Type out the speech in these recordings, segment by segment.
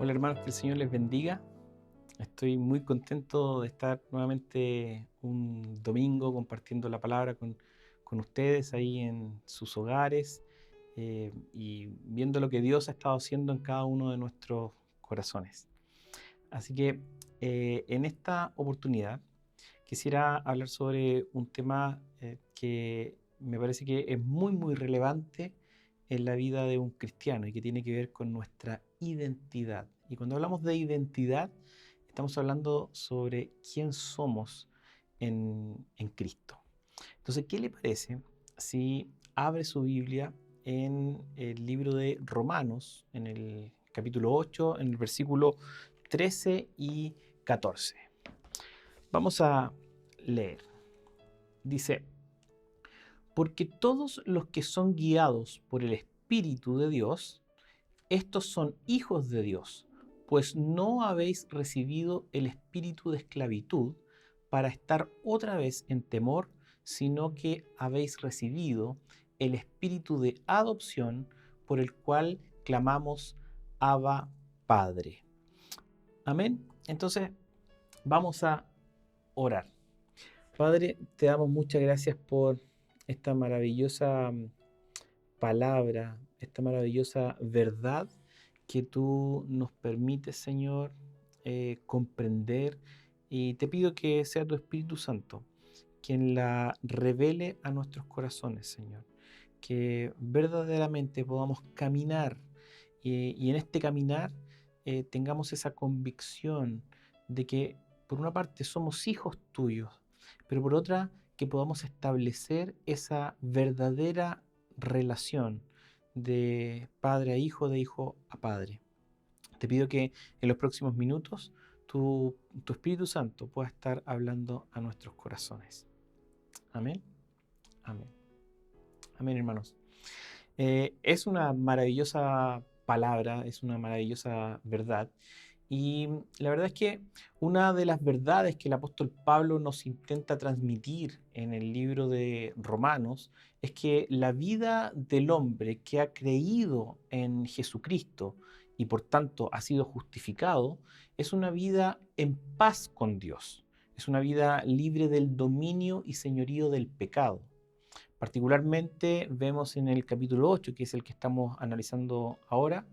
Hola hermanos, que el Señor les bendiga. Estoy muy contento de estar nuevamente un domingo compartiendo la palabra con ustedes ahí en sus hogares y viendo lo que Dios ha estado haciendo en cada uno de nuestros corazones. Así que en esta oportunidad quisiera hablar sobre un tema que me parece que es muy relevante en la vida de un cristiano y que tiene que ver con nuestra identidad. Y cuando hablamos de identidad, estamos hablando sobre quién somos en Cristo. Entonces, ¿qué le parece si abre su Biblia en el libro de Romanos, en el capítulo 8, en el versículo 13 y 14? Vamos a leer. Dice: porque todos los que son guiados por el Espíritu de Dios, estos son hijos de Dios, pues no habéis recibido el espíritu de esclavitud para estar otra vez en temor, sino que habéis recibido el espíritu de adopción por el cual clamamos Abba Padre. Amén. Entonces vamos a orar. Padre, te damos muchas gracias por esta maravillosa palabra, esta maravillosa verdad que tú nos permites, Señor, comprender. Y te pido que sea tu Espíritu Santo quien la revele a nuestros corazones, Señor. Que verdaderamente podamos caminar y en este caminar tengamos esa convicción de que por una parte somos hijos tuyos, pero por otra que podamos establecer esa verdadera relación de padre a hijo, de hijo a padre. Te pido que en los próximos minutos tu Espíritu Santo pueda estar hablando a nuestros corazones. Amén. Amén. Amén, hermanos. Es una maravillosa palabra, es una maravillosa verdad. Y la verdad es que una de las verdades que el apóstol Pablo nos intenta transmitir en el libro de Romanos es que la vida del hombre que ha creído en Jesucristo y por tanto ha sido justificado es una vida en paz con Dios, es una vida libre del dominio y señorío del pecado. Particularmente vemos en el capítulo 8, que es el que estamos analizando ahora,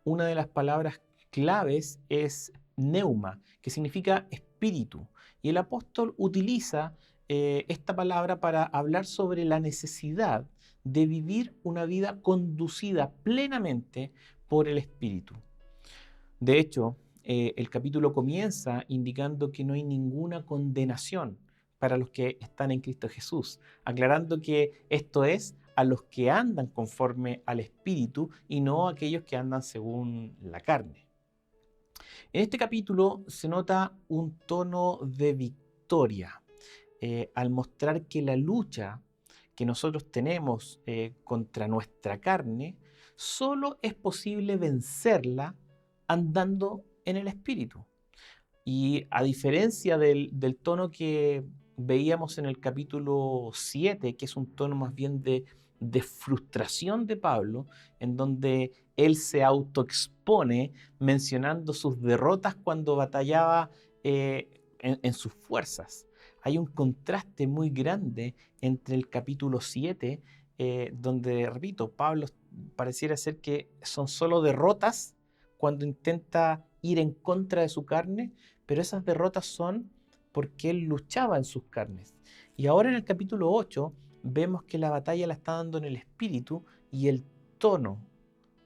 una de las palabras claves es neuma, que significa espíritu. Y el apóstol utiliza esta palabra para hablar sobre la necesidad de vivir una vida conducida plenamente por el espíritu. De hecho, el capítulo comienza indicando que no hay ninguna condenación para los que están en Cristo Jesús, aclarando que esto es a los que andan conforme al Espíritu y no a aquellos que andan según la carne. En este capítulo se nota un tono de victoria al mostrar que la lucha que nosotros tenemos contra nuestra carne solo es posible vencerla andando en el Espíritu. Y a diferencia del tono que veíamos en el capítulo 7, que es un tono más bien de frustración de Pablo, en donde él se autoexpone mencionando sus derrotas cuando batallaba en sus fuerzas. Hay un contraste muy grande entre el capítulo 7, donde, repito, Pablo pareciera ser que son solo derrotas cuando intenta ir en contra de su carne, pero esas derrotas son porque él luchaba en sus carnes. Y ahora en el capítulo 8 vemos que la batalla la está dando en el espíritu y el tono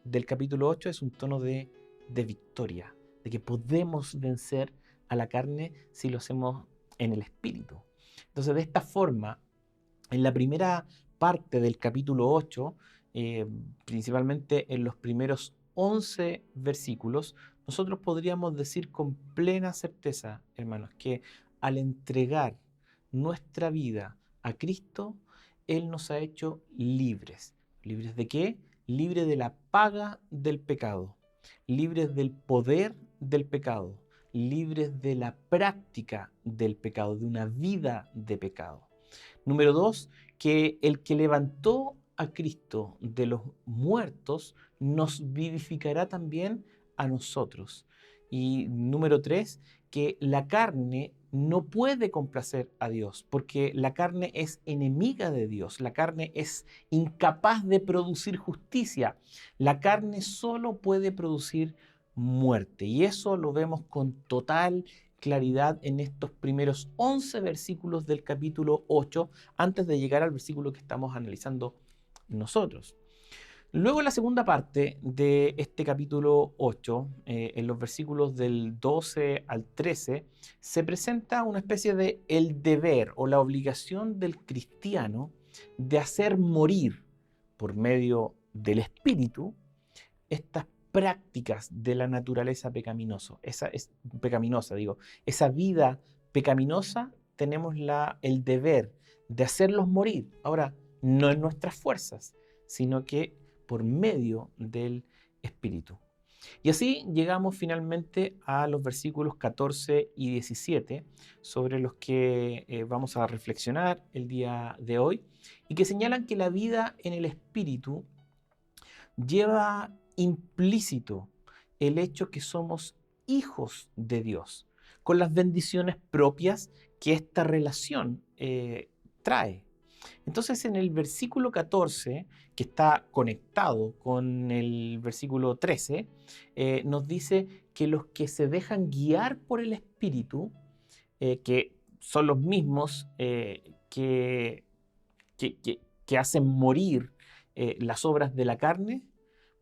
del capítulo 8 es un tono de victoria, de que podemos vencer a la carne si lo hacemos en el espíritu. Entonces, de esta forma, en la primera parte del capítulo 8, principalmente en los primeros 11 versículos, nosotros podríamos decir con plena certeza, hermanos, que al entregar nuestra vida a Cristo, Él nos ha hecho libres. ¿Libres de qué? Libres de la paga del pecado, libres del poder del pecado, libres de la práctica del pecado, de una vida de pecado. Número 2, que el que levantó a Cristo de los muertos nos vivificará también a nosotros. Y número 3, que la carne no puede complacer a Dios, porque la carne es enemiga de Dios, la carne es incapaz de producir justicia, la carne solo puede producir muerte. Y eso lo vemos con total claridad en estos primeros 11 versículos del capítulo 8, antes de llegar al versículo que estamos analizando nosotros. Luego, en la segunda parte de este capítulo 8, en los versículos del 12 al 13, se presenta una especie de el deber o la obligación del cristiano de hacer morir por medio del Espíritu estas prácticas de la naturaleza pecaminosa, esa vida pecaminosa, tenemos el deber de hacerlos morir. Ahora, no en nuestras fuerzas, sino que por medio del Espíritu. Y así llegamos finalmente a los versículos 14 y 17, sobre los que vamos a reflexionar el día de hoy, y que señalan que la vida en el Espíritu lleva implícito el hecho que somos hijos de Dios, con las bendiciones propias que esta relación trae. Entonces, en el versículo 14, que está conectado con el versículo 13, nos dice que los que se dejan guiar por el Espíritu, que son los mismos que hacen morir las obras de la carne,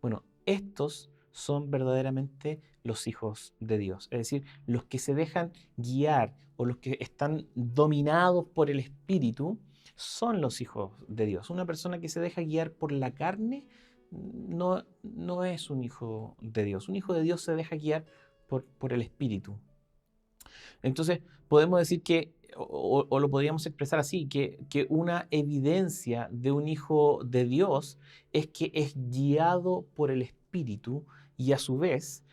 bueno, estos son verdaderamente los hijos de Dios. Es decir, los que se dejan guiar o los que están dominados por el Espíritu son los hijos de Dios. Una persona que se deja guiar por la carne no es un hijo de Dios. Un hijo de Dios se deja guiar por el Espíritu. Entonces, podemos decir que, o lo podríamos expresar así, que una evidencia de un hijo de Dios es que es guiado por el Espíritu, y a su vez,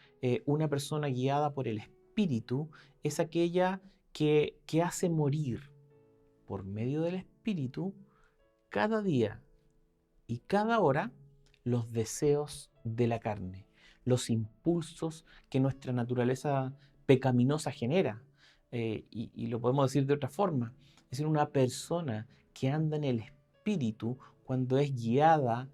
una persona guiada por el Espíritu es aquella que hace morir por medio del Espíritu cada día y cada hora los deseos de la carne, los impulsos que nuestra naturaleza pecaminosa genera. Y lo podemos decir de otra forma. Es decir, una persona que anda en el Espíritu cuando es guiada,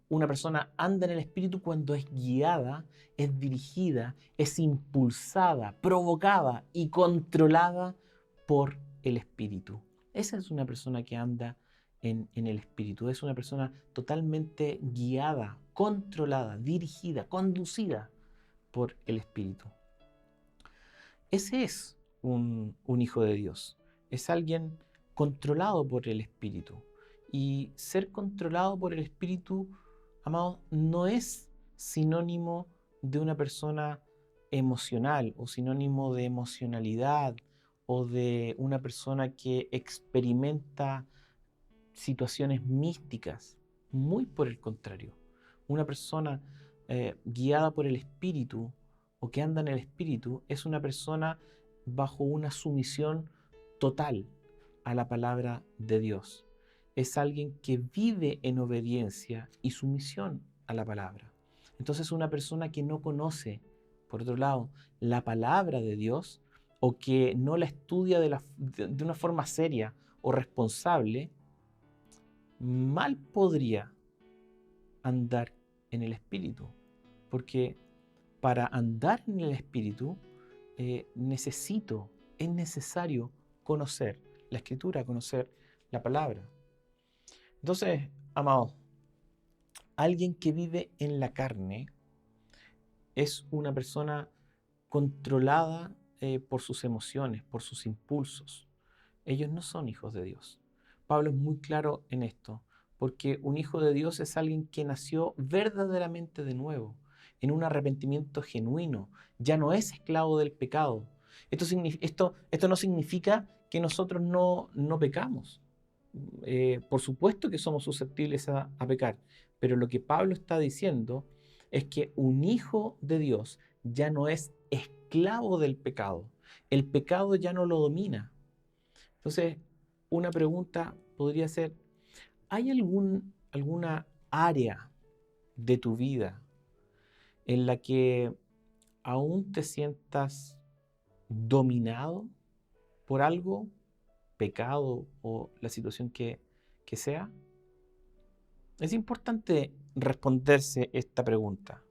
una persona anda en el Espíritu cuando es guiada, es dirigida, es impulsada, provocada y controlada por el Espíritu. Esa es una persona que anda en el Espíritu. Es una persona totalmente guiada, controlada, dirigida, conducida por el Espíritu. Ese es un hijo de Dios. Es alguien controlado por el Espíritu. Y ser controlado por el Espíritu, amados, no es sinónimo de una persona emocional o sinónimo de emocionalidad o de una persona que experimenta situaciones místicas. Muy por el contrario. Una persona guiada por el Espíritu o que anda en el Espíritu es una persona bajo una sumisión total a la palabra de Dios. Es alguien que vive en obediencia y sumisión a la palabra. Entonces, una persona que no conoce, por otro lado, la palabra de Dios, o que no la estudia de una forma seria o responsable, mal podría andar en el Espíritu. Porque para andar en el Espíritu es necesario conocer la Escritura, conocer la palabra. Entonces, amados, alguien que vive en la carne es una persona controlada por sus emociones, por sus impulsos. Ellos no son hijos de Dios. Pablo es muy claro en esto, porque un hijo de Dios es alguien que nació verdaderamente de nuevo, en un arrepentimiento genuino, ya no es esclavo del pecado. Esto no significa que nosotros no pecamos. Por supuesto que somos susceptibles a pecar, pero lo que Pablo está diciendo es que un hijo de Dios ya no es esclavo del pecado. El pecado ya no lo domina. Entonces, una pregunta podría ser, ¿hay alguna área de tu vida en la que aún te sientas dominado por algo, pecado o la situación que sea, es importante responderse esta pregunta,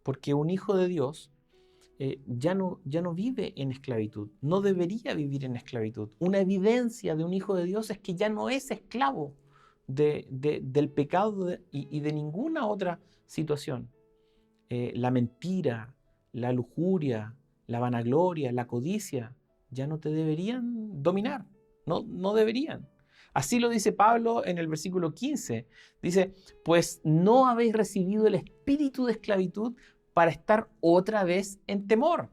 porque un hijo de Dios ya no vive en esclavitud, no debería vivir en esclavitud. Una evidencia de un hijo de Dios es que ya no es esclavo del pecado y de ninguna otra situación. La mentira, la lujuria, la vanagloria, la codicia, ya no te deberían dominar, no deberían. Así lo dice Pablo en el versículo 15. Dice, pues no habéis recibido el espíritu de esclavitud para estar otra vez en temor.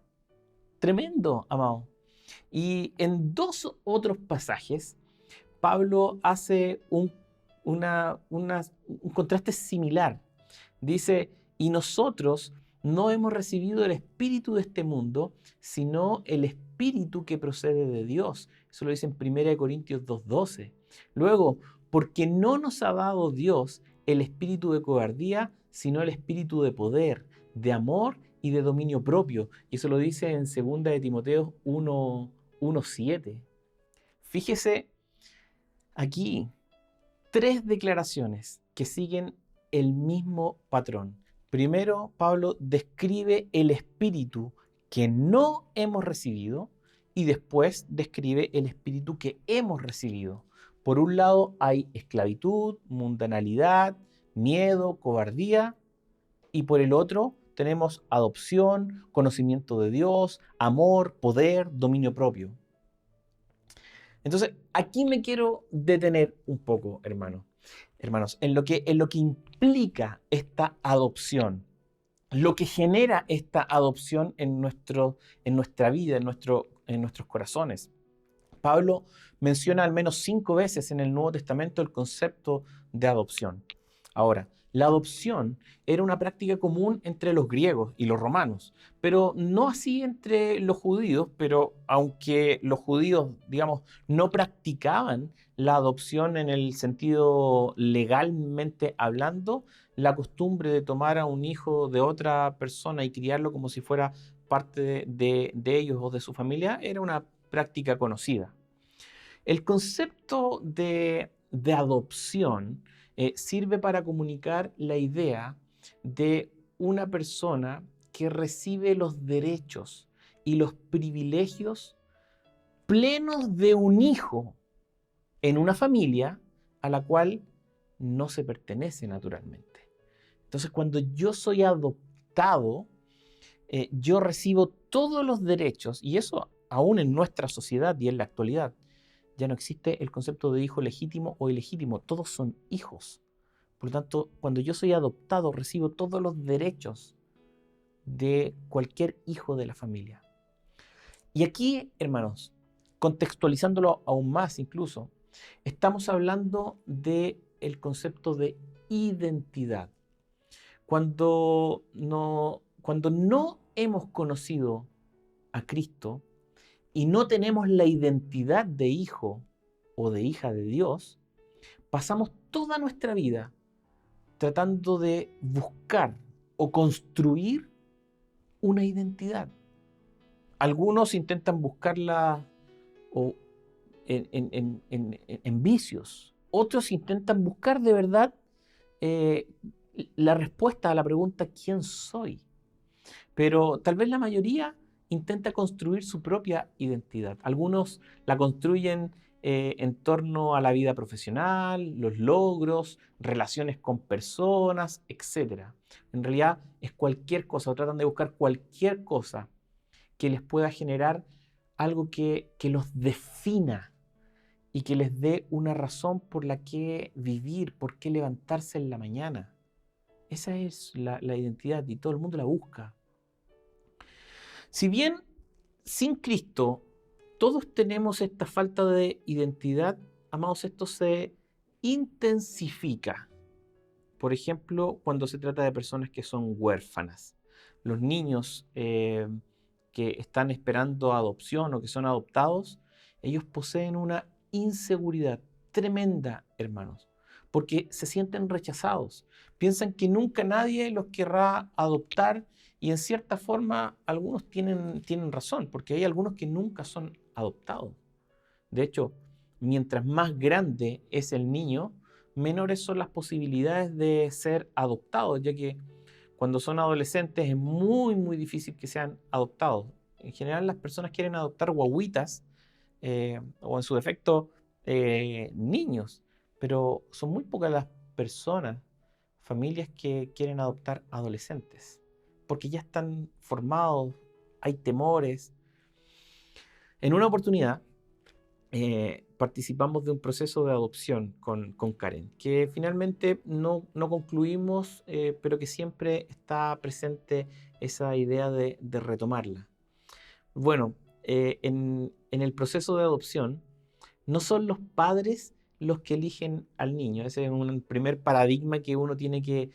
Tremendo, amado. Y en dos otros pasajes, Pablo hace un contraste similar. Dice, y nosotros no hemos recibido el espíritu de este mundo, sino el espíritu que procede de Dios. Eso lo dice en 1 Corintios 2:12. Luego, porque no nos ha dado Dios el espíritu de cobardía, sino el espíritu de poder, de amor y de dominio propio. Y eso lo dice en 2 de Timoteo 1:7. Fíjese aquí tres declaraciones que siguen el mismo patrón. Primero, Pablo describe el espíritu que no hemos recibido y después describe el espíritu que hemos recibido. Por un lado hay esclavitud, mundanalidad, miedo, cobardía, y por el otro tenemos adopción, conocimiento de Dios, amor, poder, dominio propio. Entonces, aquí me quiero detener un poco, hermanos, en lo que implica esta adopción, lo que genera esta adopción en nuestra vida, en nuestros corazones. Pablo menciona al menos 5 veces en el Nuevo Testamento el concepto de adopción. Ahora, la adopción era una práctica común entre los griegos y los romanos, pero no así entre los judíos, pero aunque los judíos, digamos, no practicaban la adopción en el sentido legalmente hablando, la costumbre de tomar a un hijo de otra persona y criarlo como si fuera parte de ellos o de su familia era una práctica conocida. El concepto de adopción sirve para comunicar la idea de una persona que recibe los derechos y los privilegios plenos de un hijo en una familia a la cual no se pertenece naturalmente. Entonces, cuando yo soy adoptado, yo recibo todos los derechos, y eso aún en nuestra sociedad y en la actualidad. Ya no existe el concepto de hijo legítimo o ilegítimo, todos son hijos. Por lo tanto, cuando yo soy adoptado, recibo todos los derechos de cualquier hijo de la familia. Y aquí, hermanos, contextualizándolo aún más incluso, estamos hablando del concepto de identidad. Cuando no hemos conocido a Cristo y no tenemos la identidad de hijo o de hija de Dios, pasamos toda nuestra vida tratando de buscar o construir una identidad. Algunos intentan buscarla o en vicios, otros intentan buscar de verdad eh, la respuesta a la pregunta ¿quién soy? Pero tal vez la mayoría intenta construir su propia identidad. Algunos la construyen en torno a la vida profesional, los logros, relaciones con personas, etc. En realidad es cualquier cosa, o tratan de buscar cualquier cosa que les pueda generar algo que los defina y que les dé una razón por la que vivir, por qué levantarse en la mañana. Esa es la identidad y todo el mundo la busca. Si bien sin Cristo todos tenemos esta falta de identidad, amados, esto se intensifica. Por ejemplo, cuando se trata de personas que son huérfanas. Los niños que están esperando adopción o que son adoptados, ellos poseen una inseguridad tremenda, hermanos, porque se sienten rechazados. Piensan que nunca nadie los querrá adoptar y en cierta forma algunos tienen razón, porque hay algunos que nunca son adoptados. De hecho, mientras más grande es el niño, menores son las posibilidades de ser adoptados, ya que cuando son adolescentes es muy difícil que sean adoptados. En general las personas quieren adoptar guaguitas o en su defecto niños, pero son muy pocas las personas, familias que quieren adoptar adolescentes, porque ya están formados, hay temores. En una oportunidad participamos de un proceso de adopción con Karen, que finalmente no concluimos, pero que siempre está presente esa idea de retomarla. Bueno, en el proceso de adopción, no son los padres los que eligen al niño. Ese es un primer paradigma que uno tiene que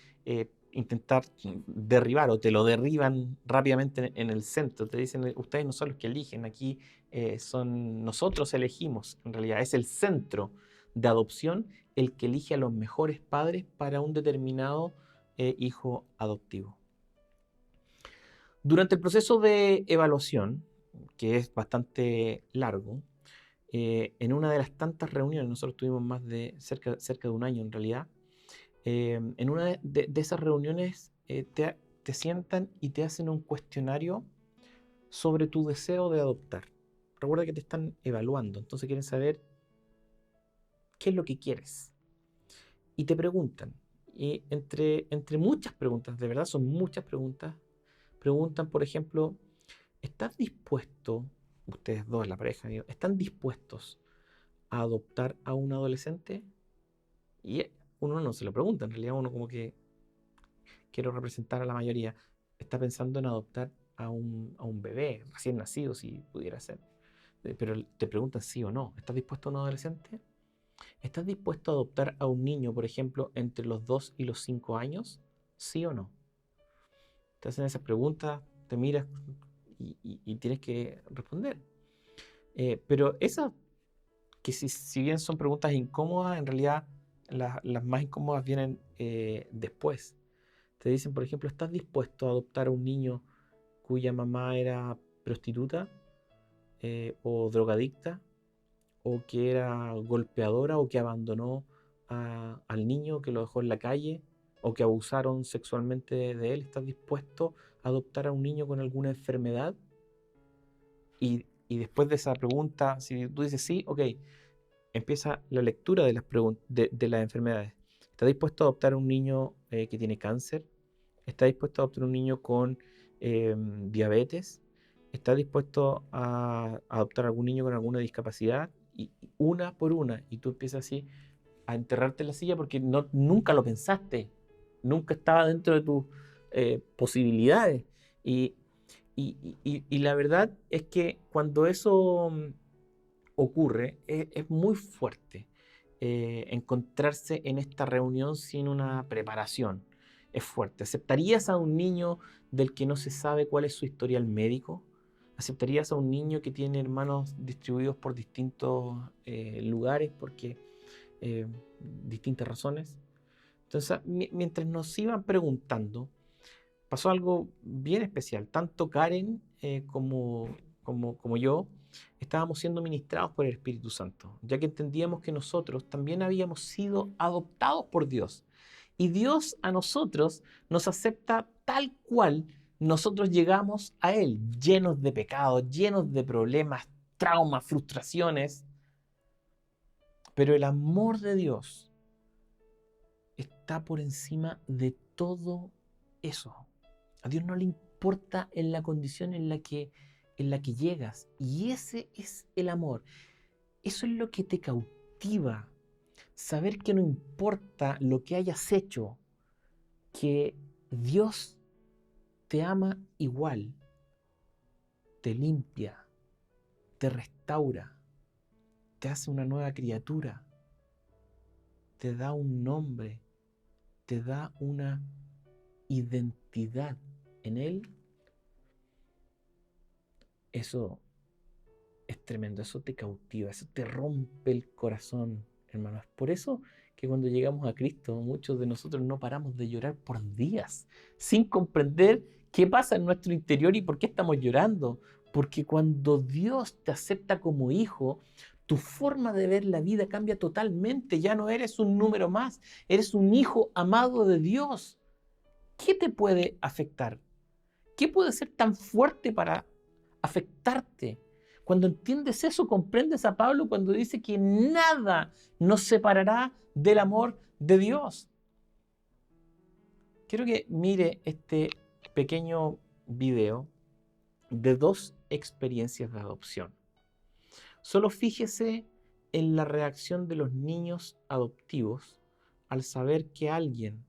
intentar derribar, o te lo derriban rápidamente en el centro. Te dicen, ustedes no son los que eligen, aquí son nosotros elegimos. En realidad es el centro de adopción el que elige a los mejores padres para un determinado hijo adoptivo. Durante el proceso de evaluación, que es bastante largo, en una de las tantas reuniones, nosotros tuvimos más de cerca de un año en realidad, en una de esas reuniones te sientan y te hacen un cuestionario sobre tu deseo de adoptar. Recuerda que te están evaluando, entonces quieren saber qué es lo que quieres. Y te preguntan, y entre muchas preguntas, de verdad son muchas preguntas, preguntan, por ejemplo, ¿estás dispuesto, ustedes dos, la pareja, están dispuestos a adoptar a un adolescente? Y uno no se lo pregunta, en realidad uno como que quiero representar a la mayoría, está pensando en adoptar a un bebé recién nacido, si pudiera ser. Pero te preguntan sí o no, ¿estás dispuesto a un adolescente? ¿Estás dispuesto a adoptar a un niño, por ejemplo, entre los 2 y los 5 años? ¿Sí o no? Te hacen esas preguntas, te miras y tienes que responder. Pero esas, que si bien son preguntas incómodas, en realidad las más incómodas vienen después. Te dicen, por ejemplo, ¿estás dispuesto a adoptar a un niño cuya mamá era prostituta o drogadicta, o que era golpeadora, o que abandonó al niño, que lo dejó en la calle, o que abusaron sexualmente de él? ¿Estás dispuesto a adoptar a un niño con alguna enfermedad? Y después de esa pregunta, si tú dices sí, ok, empieza la lectura de de las enfermedades. ¿Estás dispuesto a adoptar a un niño que tiene cáncer? ¿Estás dispuesto a adoptar un niño con diabetes? ¿Estás dispuesto a adoptar a algún niño con alguna discapacidad? Y una por una, y tú empiezas así a enterrarte en la silla porque nunca lo pensaste, nunca estaba dentro de tus posibilidades. Y, y la verdad es que cuando eso ocurre, es muy fuerte encontrarse en esta reunión sin una preparación. Es fuerte. ¿Aceptarías a un niño del que no se sabe cuál es su historial médico? ¿Aceptarías a un niño que tiene hermanos distribuidos por distintos lugares porque distintas razones? Entonces, mientras nos iban preguntando, pasó algo bien especial. Tanto Karen como yo estábamos siendo ministrados por el Espíritu Santo, ya que entendíamos que nosotros también habíamos sido adoptados por Dios. Y Dios a nosotros nos acepta tal cual nosotros llegamos a Él, llenos de pecados, llenos de problemas, traumas, frustraciones. Pero el amor de Dios está por encima de todo eso. A Dios no le importa en la condición en la que llegas. Y ese es el amor. Eso es lo que te cautiva. Saber que no importa lo que hayas hecho, que Dios te ama igual, te limpia, te restaura, te hace una nueva criatura, te da un nombre, te da una identidad en Él. Eso es tremendo, eso te cautiva, eso te rompe el corazón, hermanos. Por eso que cuando llegamos a Cristo, muchos de nosotros no paramos de llorar por días, sin comprender qué pasa en nuestro interior y por qué estamos llorando. Porque cuando Dios te acepta como hijo, tu forma de ver la vida cambia totalmente. Ya no eres un número más, eres un hijo amado de Dios. ¿Qué te puede afectar? ¿Qué puede ser tan fuerte para afectarte? Cuando entiendes eso, comprendes a Pablo cuando dice que nada nos separará del amor de Dios. Quiero que mire este pequeño video de dos experiencias de adopción. Solo fíjese en la reacción de los niños adoptivos al saber que alguien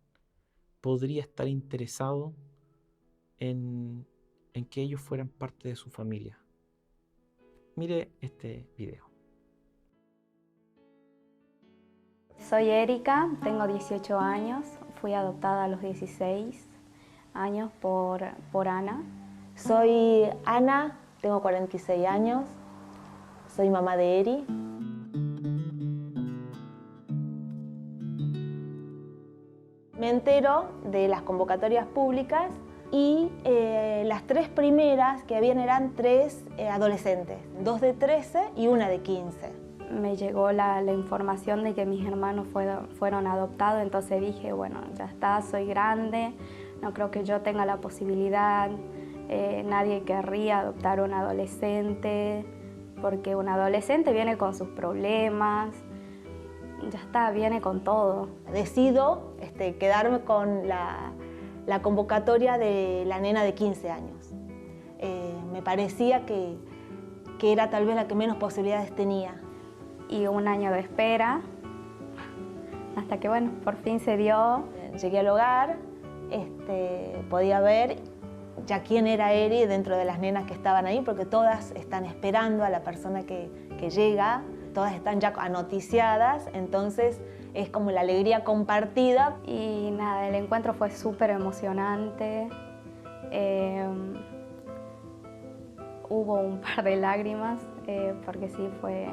podría estar interesado en que ellos fueran parte de su familia. Mire este video. Soy Erika, tengo 18 años, fui adoptada a los 16 años por Ana. Soy Ana, tengo 46 años, soy mamá de Eri. Me entero de las convocatorias públicas y las tres primeras que habían eran tres adolescentes, 2 de 13 y una de 15. Me llegó la información de que mis hermanos fueron adoptados, entonces dije, bueno, ya está, soy grande, no creo que yo tenga la posibilidad, nadie querría adoptar a un adolescente, porque un adolescente viene con sus problemas, ya está, viene con todo. Decido quedarme con la convocatoria de la nena de 15 años. Me parecía que era tal vez la que menos posibilidades tenía. Y un año de espera, hasta que bueno, por fin se dio. Llegué al hogar, podía ver ya quién era Eri dentro de las nenas que estaban ahí, porque todas están esperando a la persona que llega, todas están ya anoticiadas, entonces es como la alegría compartida. Y nada, el encuentro fue súper emocionante. Hubo un par de lágrimas, porque sí fue...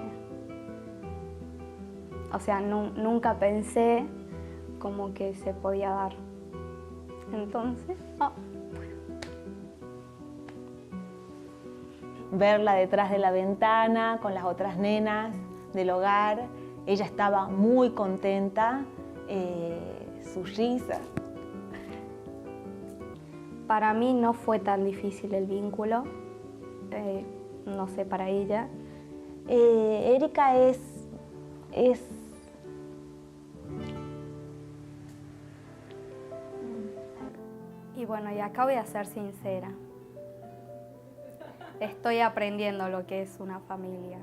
O sea, nunca pensé como que se podía dar. Entonces, Verla detrás de la ventana con las otras nenas del hogar, ella estaba muy contenta, su risa. Para mí no fue tan difícil el vínculo, no sé, para ella. Erika es... Y bueno, y acá voy a ser sincera. Estoy aprendiendo lo que es una familia.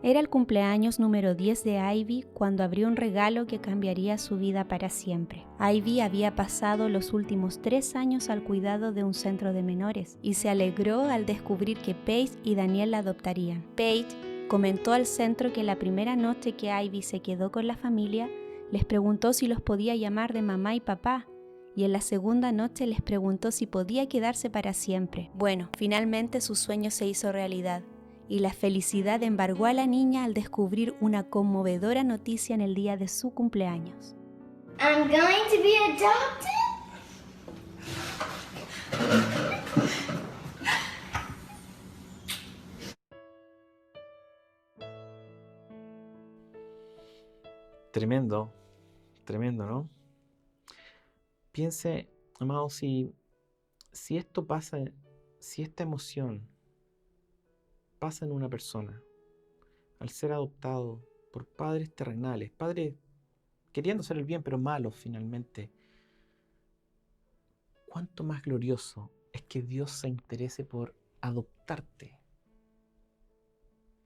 Era el cumpleaños número 10 de Ivy cuando abrió un regalo que cambiaría su vida para siempre. Ivy había pasado los últimos 3 años al cuidado de un centro de menores y se alegró al descubrir que Paige y Daniel la adoptarían. Paige comentó al centro que la primera noche que Ivy se quedó con la familia, les preguntó si los podía llamar de mamá y papá, y en la segunda noche les preguntó si podía quedarse para siempre. Bueno, finalmente su sueño se hizo realidad, y la felicidad embargó a la niña al descubrir una conmovedora noticia en el día de su cumpleaños. I'm going to be adopted. Tremendo, tremendo, ¿no? Piense, amado, si esto pasa, si esta emoción pasa en una persona al ser adoptado por padres terrenales, padres queriendo hacer el bien pero malos finalmente, cuánto más glorioso es que Dios se interese por adoptarte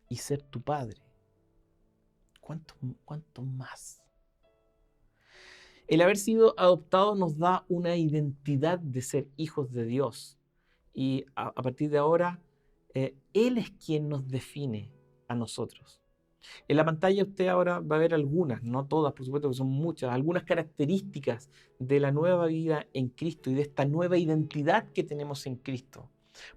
y ser tu padre. ¿Cuánto más? El haber sido adoptado nos da una identidad de ser hijos de Dios. Y a partir de ahora, Él es quien nos define a nosotros. En la pantalla usted ahora va a ver algunas, no todas, por supuesto, que son muchas, algunas características de la nueva vida en Cristo y de esta nueva identidad que tenemos en Cristo.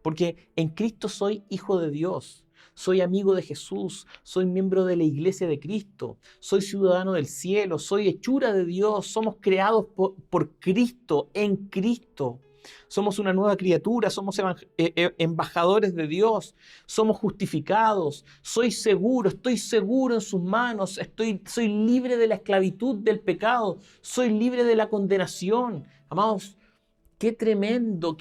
Porque en Cristo soy hijo de Dios. soy amigo de Jesús, soy miembro de la iglesia de Cristo, soy ciudadano del cielo, soy hechura de Dios, somos creados por Cristo, en Cristo. Somos una nueva criatura, somos embajadores de Dios, somos justificados, soy seguro, estoy seguro en sus manos, soy libre de la esclavitud del pecado, soy libre de la condenación. Amados, qué tremendo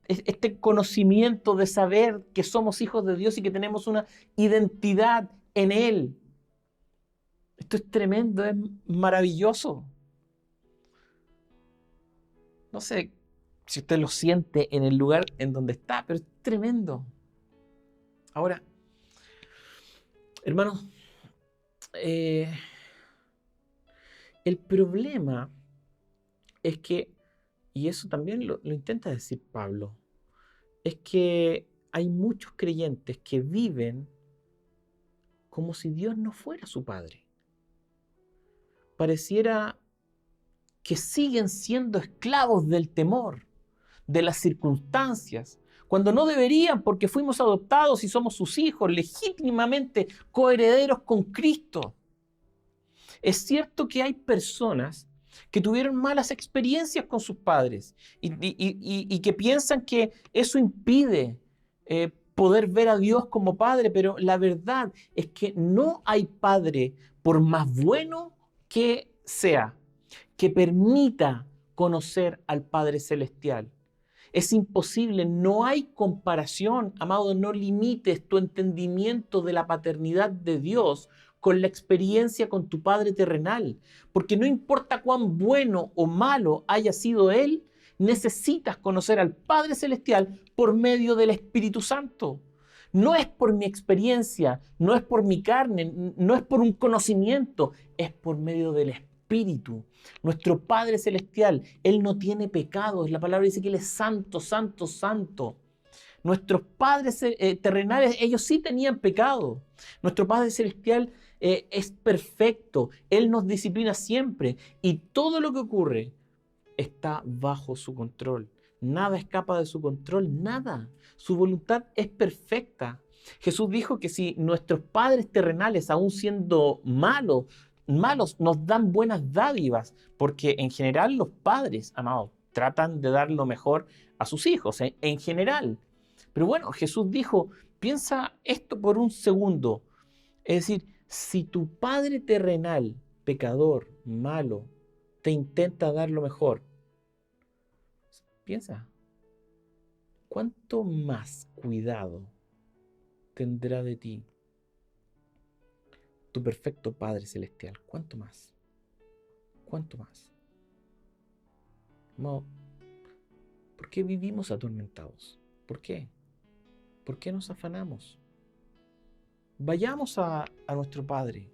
este conocimiento de saber que somos hijos de Dios y que tenemos una identidad en Él. Esto es tremendo, es maravilloso. No sé si usted lo siente en el lugar en donde está, pero es tremendo. Ahora, hermanos, el problema es que, y eso también lo intenta decir Pablo, es que hay muchos creyentes que viven como si Dios no fuera su Padre. Pareciera que siguen siendo esclavos del temor, de las circunstancias, cuando no deberían, porque fuimos adoptados y somos sus hijos, legítimamente coherederos con Cristo. Es cierto que hay personas que tuvieron malas experiencias con sus padres y que piensan que eso impide poder ver a Dios como Padre, pero la verdad es que no hay Padre, por más bueno que sea, que permita conocer al Padre Celestial. Es imposible, no hay comparación. Amado, no limites tu entendimiento de la paternidad de Dios con la experiencia con tu Padre terrenal, porque no importa cuán bueno o malo haya sido Él, necesitas conocer al Padre Celestial por medio del Espíritu Santo. No es por mi experiencia, no es por mi carne, no es por un conocimiento, es por medio del Espíritu. Nuestro Padre Celestial, Él no tiene pecados. La palabra dice que Él es santo, santo, santo. Nuestros padres terrenales, ellos sí tenían pecado. Nuestro Padre Celestial es perfecto. Él nos disciplina siempre. Y todo lo que ocurre está bajo su control. Nada escapa de su control, nada. Su voluntad es perfecta. Jesús dijo que si nuestros padres terrenales, aun siendo malos, nos dan buenas dádivas, porque en general los padres, amados, tratan de dar lo mejor a sus hijos, en general. Pero bueno, Jesús dijo, piensa esto por un segundo. Es decir, si tu padre terrenal, pecador, malo, te intenta dar lo mejor, piensa, ¿cuánto más cuidado tendrá de ti tu perfecto Padre Celestial? ¿Cuánto más? ¿Cuánto más? No, ¿por qué vivimos atormentados? ¿Por qué? ¿Por qué nos afanamos? Vayamos a nuestro Padre.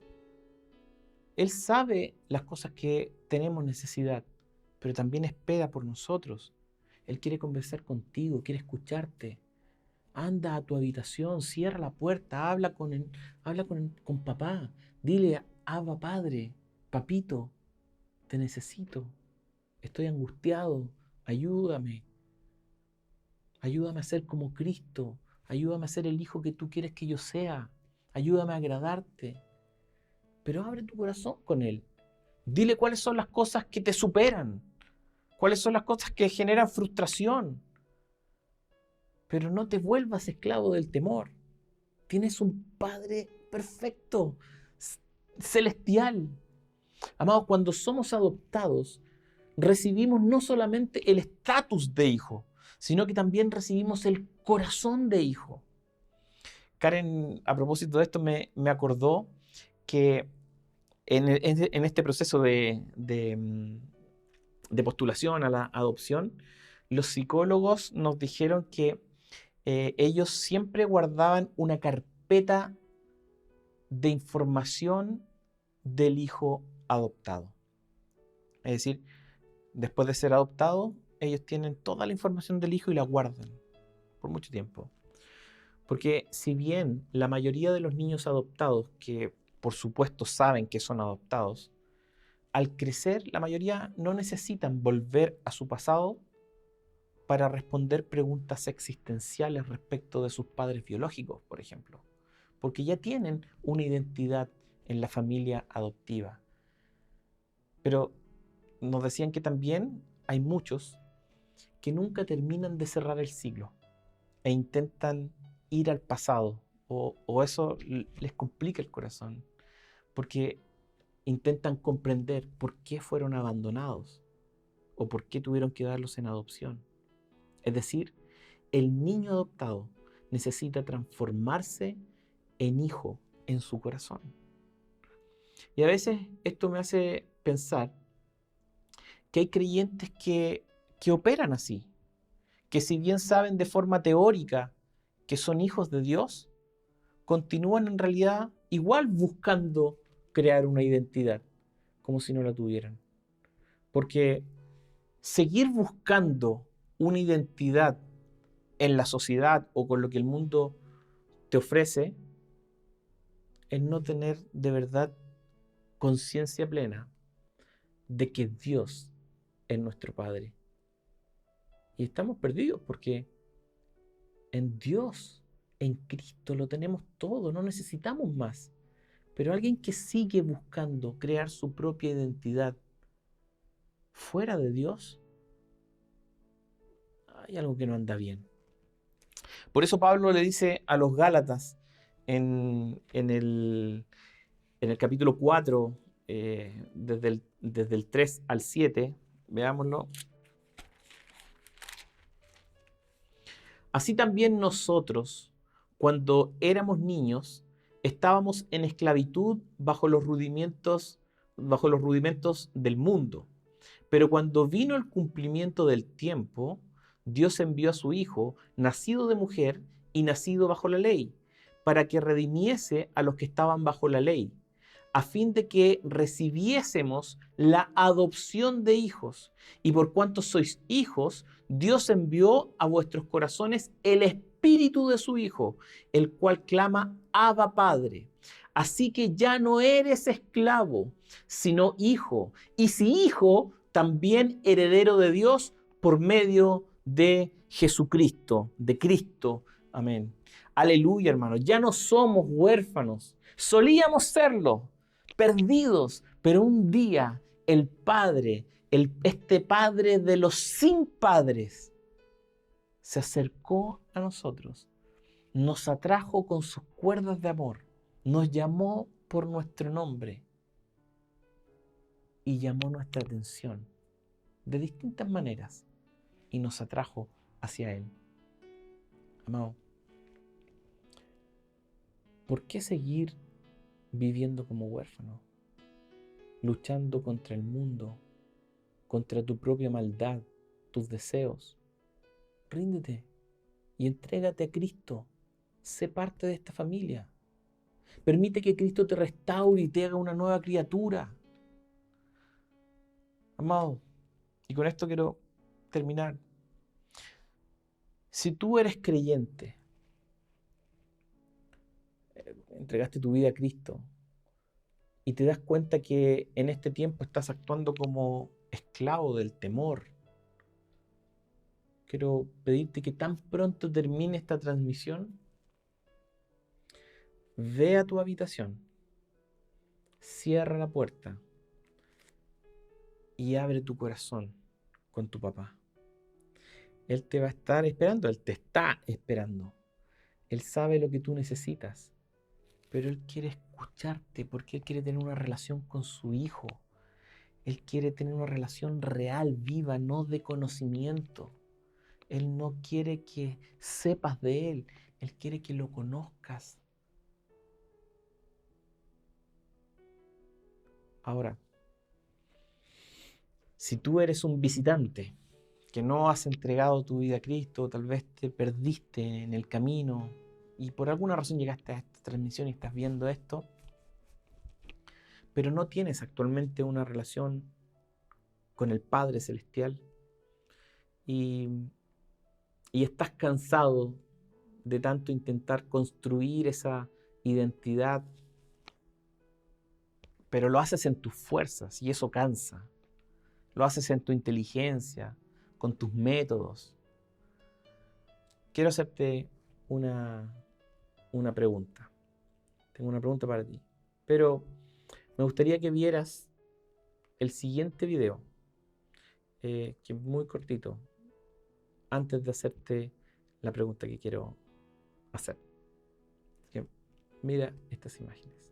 Él sabe las cosas que tenemos necesidad, pero también espera por nosotros. Él quiere conversar contigo, quiere escucharte. Anda a tu habitación, cierra la puerta, habla con papá. Dile, Abba Padre, papito, te necesito. Estoy angustiado, ayúdame. Ayúdame a ser como Cristo. Ayúdame a ser el hijo que tú quieres que yo sea. Ayúdame a agradarte. Pero abre tu corazón con Él. Dile cuáles son las cosas que te superan. Cuáles son las cosas que generan frustración. Pero no te vuelvas esclavo del temor. Tienes un Padre perfecto, celestial. Amados, cuando somos adoptados, recibimos no solamente el estatus de hijo, sino que también recibimos el corazón de hijo. Karen, a propósito de esto, me acordó que en este proceso de postulación a la adopción, los psicólogos nos dijeron que ellos siempre guardaban una carpeta de información del hijo adoptado. Es decir, después de ser adoptado, ellos tienen toda la información del hijo y la guardan por mucho tiempo. Porque si bien la mayoría de los niños adoptados, que por supuesto saben que son adoptados, al crecer la mayoría no necesitan volver a su pasado para responder preguntas existenciales respecto de sus padres biológicos, por ejemplo, porque ya tienen una identidad en la familia adoptiva. Pero nos decían que también hay muchos que nunca terminan de cerrar el ciclo e intentan ir al pasado, o eso les complica el corazón, porque intentan comprender por qué fueron abandonados o por qué tuvieron que darlos en adopción. Es decir, el niño adoptado necesita transformarse en hijo en su corazón. Y a veces esto me hace pensar que hay creyentes que operan así, que si bien saben de forma teórica que son hijos de Dios, continúan en realidad igual buscando crear una identidad, como si no la tuvieran. Porque seguir buscando una identidad en la sociedad o con lo que el mundo te ofrece es no tener de verdad conciencia plena de que Dios es nuestro Padre. Y estamos perdidos porque en Dios, en Cristo, lo tenemos todo, no necesitamos más. Pero alguien que sigue buscando crear su propia identidad fuera de Dios, hay algo que no anda bien. Por eso Pablo le dice a los Gálatas en el capítulo 4, desde el 3 al 7, veámoslo. Así también nosotros, cuando éramos niños, estábamos en esclavitud bajo los rudimentos del mundo. Pero cuando vino el cumplimiento del tiempo, Dios envió a su Hijo, nacido de mujer y nacido bajo la ley, para que redimiese a los que estaban bajo la ley, a fin de que recibiésemos la adopción de hijos. Y por cuanto sois hijos, Dios envió a vuestros corazones el Espíritu de su Hijo, el cual clama, Abba, Padre. Así que ya no eres esclavo, sino hijo. Y si hijo, también heredero de Dios por medio de Jesucristo, de Cristo. Amén. Aleluya, hermanos. Ya no somos huérfanos. Solíamos serlo, perdidos, pero un día el Padre, este Padre de los sin padres, se acercó a nosotros, nos atrajo con sus cuerdas de amor, nos llamó por nuestro nombre y llamó nuestra atención de distintas maneras y nos atrajo hacia Él. Amado, ¿por qué seguir viviendo como huérfano? Luchando contra el mundo, contra tu propia maldad, tus deseos. Ríndete y entrégate a Cristo. Sé parte de esta familia. Permite que Cristo te restaure y te haga una nueva criatura. Amado, y con esto quiero terminar. Si tú eres creyente, entregaste tu vida a Cristo y te das cuenta que en este tiempo estás actuando como esclavo del temor, quiero pedirte que tan pronto termine esta transmisión, ve a tu habitación, cierra la puerta y abre tu corazón con tu papá. Él te va a estar esperando, Él te está esperando. Él sabe lo que tú necesitas, pero Él quiere escucharte porque Él quiere tener una relación con su Hijo. Él quiere tener una relación real, viva, no de conocimiento. Él no quiere que sepas de Él, Él quiere que lo conozcas. Ahora, si tú eres un visitante que no has entregado tu vida a Cristo, tal vez te perdiste en el camino y por alguna razón llegaste a esta transmisión y estás viendo esto, pero no tienes actualmente una relación con el Padre Celestial y estás cansado de tanto intentar construir esa identidad, pero lo haces en tus fuerzas y eso cansa. Lo haces en tu inteligencia, con tus métodos, quiero hacerte una pregunta. Tengo una pregunta para ti. Pero me gustaría que vieras el siguiente video, que es muy cortito, antes de hacerte la pregunta que quiero hacer. Así que mira estas imágenes.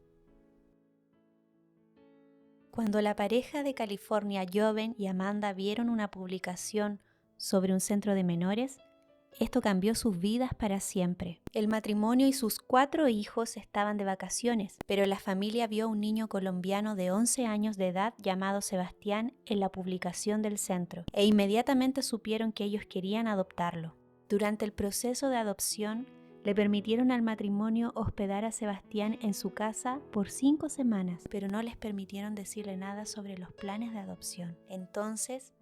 Cuando la pareja de California, Joven y Amanda, vieron una publicación sobre un centro de menores, esto cambió sus vidas para siempre. El matrimonio y sus 4 hijos estaban de vacaciones, pero la familia vio a un niño colombiano de 11 años de edad llamado Sebastián en la publicación del centro, e inmediatamente supieron que ellos querían adoptarlo. Durante el proceso de adopción, le permitieron al matrimonio hospedar a Sebastián en su casa por 5 semanas, pero no les permitieron decirle nada sobre los planes de adopción. Entonces,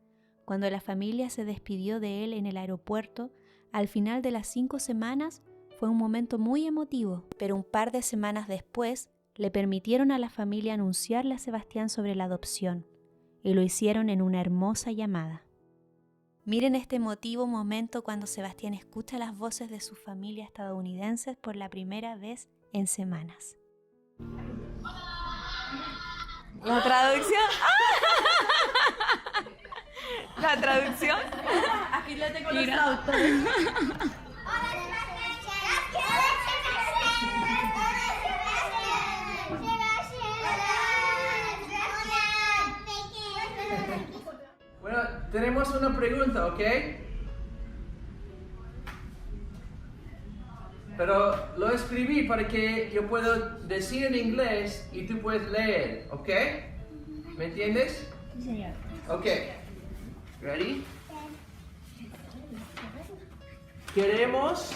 cuando la familia se despidió de él en el aeropuerto, al final de las 5 semanas fue un momento muy emotivo, pero un par de semanas después le permitieron a la familia anunciarle a Sebastián sobre la adopción, y lo hicieron en una hermosa llamada. Miren este emotivo momento cuando Sebastián escucha las voces de su familia estadounidense por la primera vez en semanas. ¿La traducción? ¿La traducción? Aquí la tengo los traductores. Bueno, tenemos una pregunta, ¿ok? Pero lo escribí para que yo pueda decir en inglés y tú puedes leer, ¿ok? ¿Me entiendes? Sí, señor. Ok. Ready? Queremos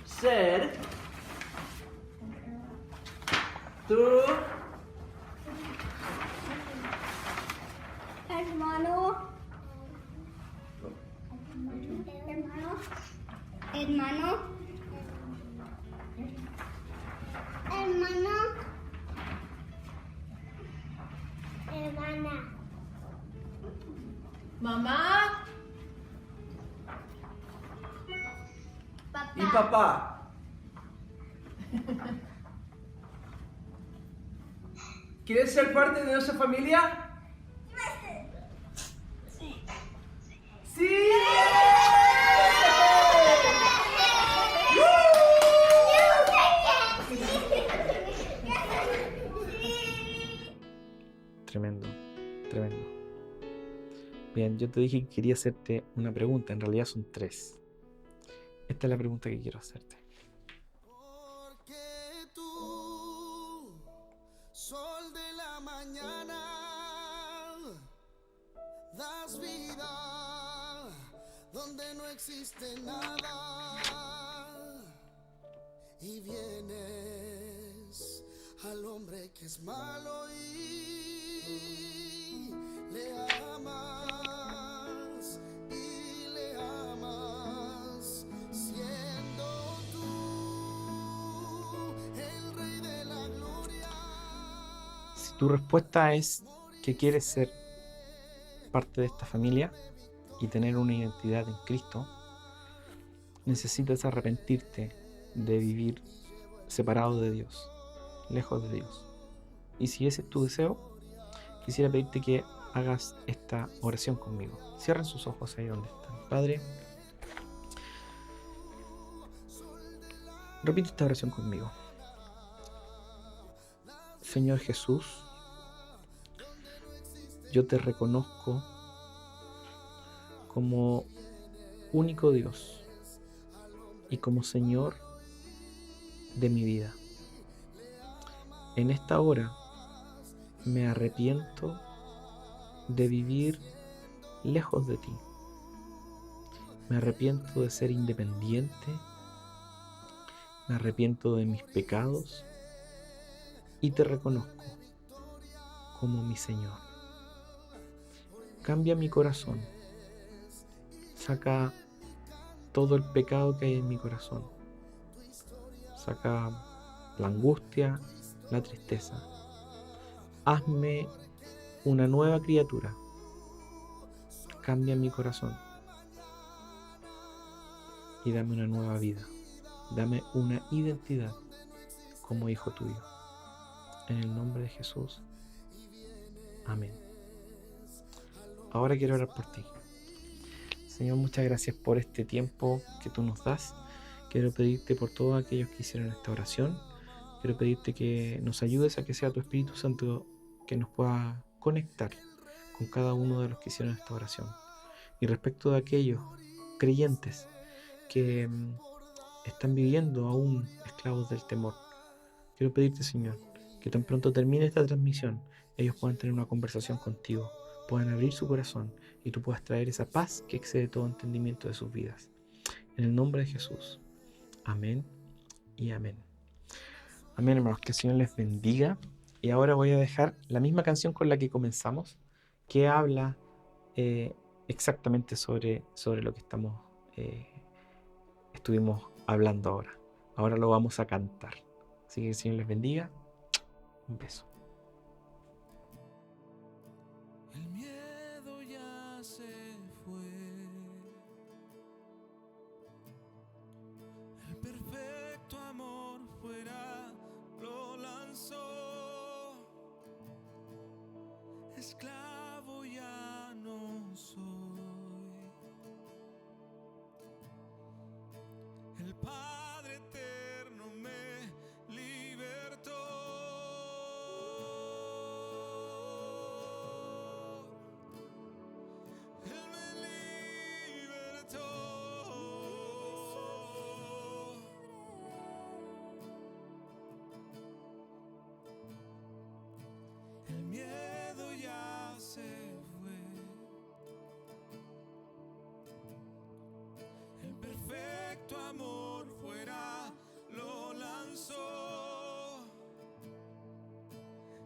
ser tu Hermano. Hermano. Hermano. Hermana. Mamá. y papá. ¿Quieres ser parte de nuestra familia? ¡Sí! Tremendo, tremendo. Bien, yo te dije que quería hacerte una pregunta, en realidad son 3. Esta es la pregunta que quiero hacerte. Porque tú, sol de la mañana, das vida donde no existe nada y vienes al hombre que es malo y le amas siendo tú el rey de la gloria. Si tu respuesta es que quieres ser parte de esta familia y tener una identidad en Cristo, necesitas arrepentirte de vivir separado de Dios, lejos de Dios. Y si ese es tu deseo, quisiera pedirte que hagas esta oración conmigo. Cierren sus ojos ahí donde están. Padre, repite esta oración conmigo. Señor Jesús, yo te reconozco como único Dios y como Señor de mi vida. En esta hora me arrepiento de vivir lejos de ti. Me arrepiento de ser independiente. Me arrepiento de mis pecados y te reconozco como mi Señor. Cambia mi corazón. Saca todo el pecado que hay en mi corazón. Saca la angustia, la tristeza. Hazme una nueva criatura. Cambia mi corazón. y dame una nueva vida. Dame una identidad como hijo tuyo. En el nombre de Jesús. Amén. Ahora quiero orar por ti. Señor, muchas gracias por este tiempo que tú nos das. Quiero pedirte por todos aquellos que hicieron esta oración. Quiero pedirte que nos ayudes a que sea tu Espíritu Santo que nos pueda conectar con cada uno de los que hicieron esta oración. Y respecto de aquellos creyentes que están viviendo aún esclavos del temor, quiero pedirte, Señor, que tan pronto termine esta transmisión, ellos puedan tener una conversación contigo, puedan abrir su corazón y tú puedas traer esa paz que excede todo entendimiento de sus vidas. En el nombre de Jesús. Amén y amén. Amén, hermanos, que el Señor les bendiga. Y ahora voy a dejar la misma canción con la que comenzamos, que habla exactamente sobre lo que estuvimos hablando ahora. Ahora lo vamos a cantar. Así que el Señor les bendiga. Un beso. El miedo ya se fue. El perfecto amor fuera lo lanzó. Esclavo ya no soy. El Padre eterno me libertó. Él me libertó. El miedo ya se fue. El perfecto amor fuera lo lanzó.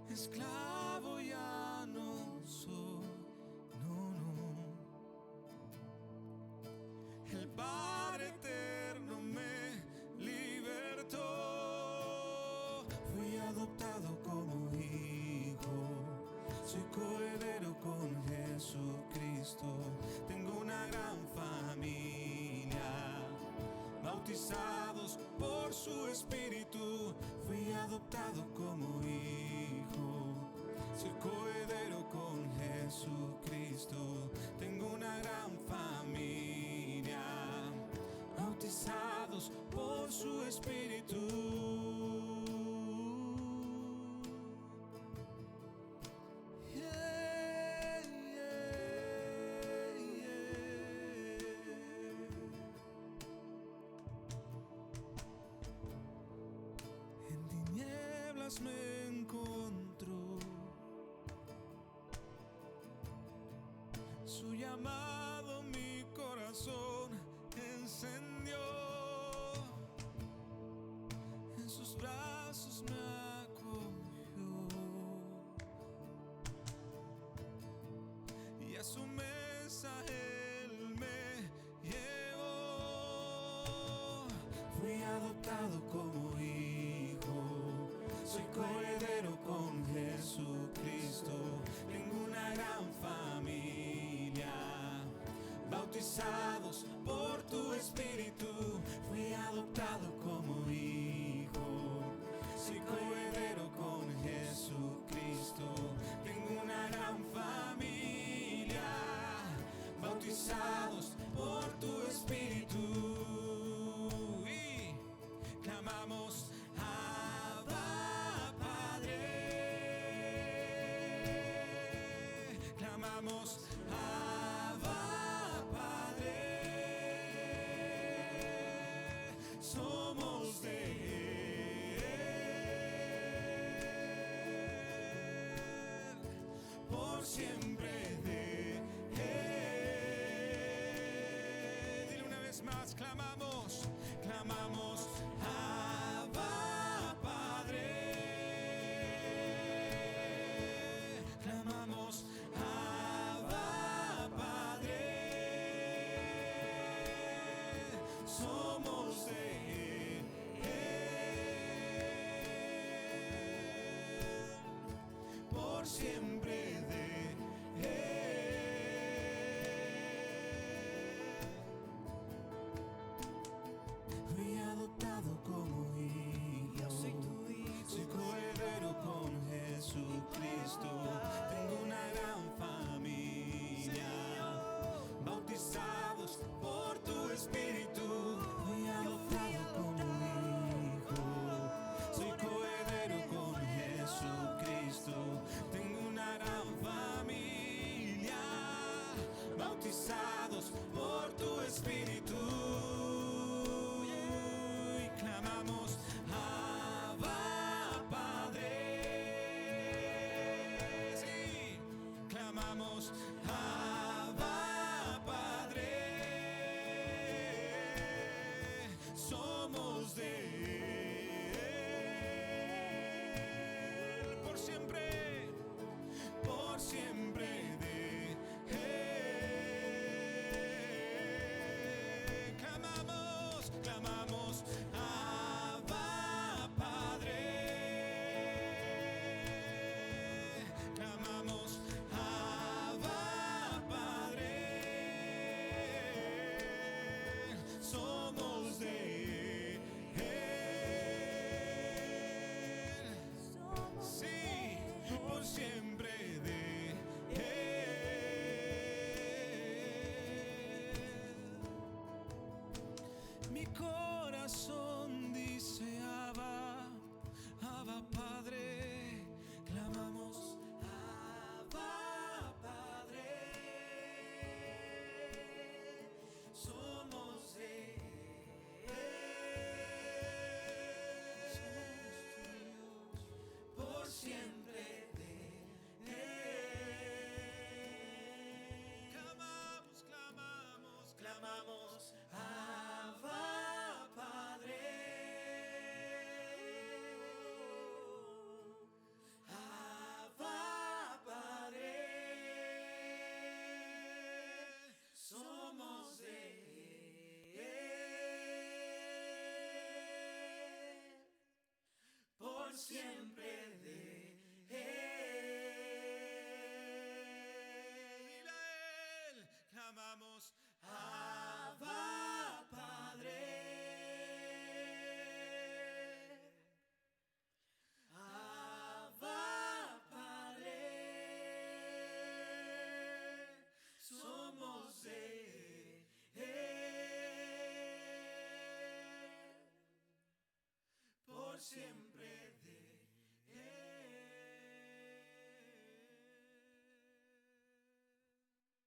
Esclavo ya no soy, no, no. El Padre eterno me libertó. Fui adoptado como hijo. Soy coheredero con Jesucristo. Tengo una gran familia. Bautizados por su Espíritu. Fui adoptado como hijo. Soy coheredero con Jesucristo. Tengo una gran familia. Bautizados por su Espíritu. Yeah, yeah, yeah. En tinieblas me encontró. Su llamado mi corazón encendió. En sus brazos me acogió. Y a su mesa él me llevó. Fui adoptado como hijo. Soy coheredero con Jesucristo. Tengo una gran familia. Bautizados por tu Espíritu. Fui adoptado como hijo. Soy coheredero con Jesucristo. Tengo una gran familia. Bautizados por tu Espíritu. Y clamamos Abba, Padre. Clamamos Abba, Padre. Somos de Él, por siempre de Él. Dile una vez más, clamamos, clamamos Abba, Padre. Clamamos Abba, Padre. Somos de Él, por siempre de Él. clamamos, Abba Padre, somos de Él, por siempre de Él. Clamamos, clamamos, Abba Padre, clamamos, Abba Padre, somos de Él. Sí, por siempre de Él. Mi corazón dice Abba, Abba Padre, clamamos, Abba Padre, somos de Él, somos tuyos, por siempre de Él. Clamamos, clamamos, clamamos, Abba Padre, Abba Padre, somos de Él, por siempre de Él. A Él clamamos, Abba Padre, Abba Padre, somos de Él, por siempre.